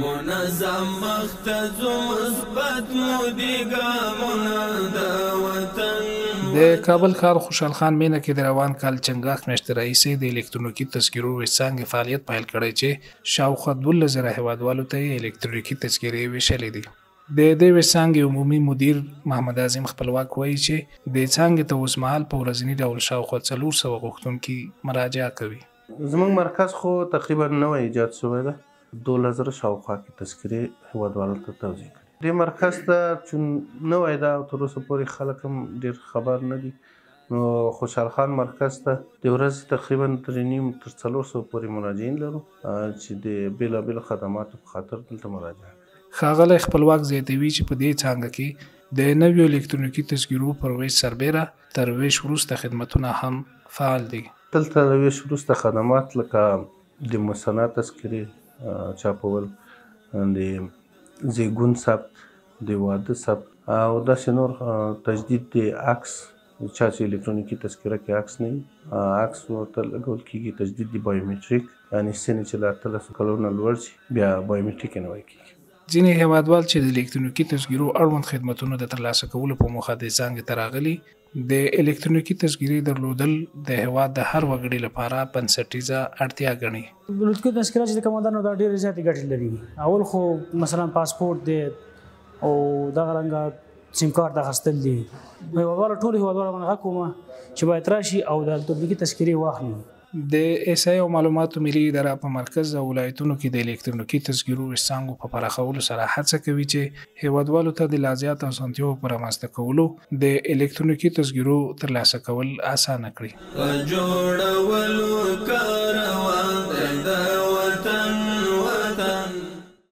منظم مختزو مثبت مودي ګامونه د وطن. د کابل ښار خوشحال خان مینه کې د روان کال چنګاښ میاشتې راهیسې د الکترونیکي تذکرو ویبڅانګې فعالیت پیل کړی چې شاوخوا 12,000 هیوادوالو ته یې الکترونیکي تذکرې ویشلې دي. د دې ویبڅانګې عمومي مدیر محمد اعظم خپلواک وایي چې دې څانګې ته اوسمهال په ورځني ډول شاوخوا 400 غوښتونکي مراجعه کوي. زموږ مرکز خو تقریبا نوی ایجاد شوی ده، 12,000 شاوخوا کې تذکرې هیوادوالو ته توزیع کړي. دې مرکز ته چون نوی ده او تر اوسه پورې خلک هم ډېر خبر نه دي، نو خوشحال خان مرکز ته د ورځې تقریبا 3.5 تر 400 پورې مراجعین لرو چې د بېلابېلو خدماتو په خاطر دلته مراجعه کوي. ښاغلی خپلواک زیاتوي چې په دې څانګه کې د نویو الکترونیکي تذکرو پر ویش سربیره تر ویش وروسته خدمتونه هم فعال دي. دلته د ویش وروسته خدمات لکه د مسنه تذکرې چاپول، د زیږون ثبت، د واده ثبت او داسې نور، تجدید د عکس، چا چې الکترونیکي تذکره کې عکس نه وي عکس ورته لګول کېږي، تجدید د بایومټریک یعنې سنې چې له 18 کلونو نه لوړ شي بیا بایومټریک یې نوی کېږي. ځینې هیوادوال چې د الکترونیکي تذکرو اړوند خدمتونو د ترلاسه کولو په موخه د څانګې ته راغلي، د الکترونیکي تذکرې درلودل د هیواد د هر وګړي لپاره بنسټیزه اړتیا ګڼي. الکترونیکي تذکره چې د کمانډانو دا ډېرې زیاتې ګټې لري. اول خو مثلا پاسپورت دی او دغه رنګه سیم کارت اخیستل دي. هیوادوالو ټولو هیوادوالو باندې غږ کومه چې باید راشي او د الکترونیکي تذکرې واخلي. د احصایې او معلوماتو ملي اداره په مرکز او ولایتونو کې د الکترونیکي تذکرو ویبڅانګو په پراخولو سره هڅه کوي چې هیوادوالو ته د لا زیاتو اسانتیاوو په رامنځته کولو د الکترونیکي تذکرو ترلاسه کول اسانه کړي.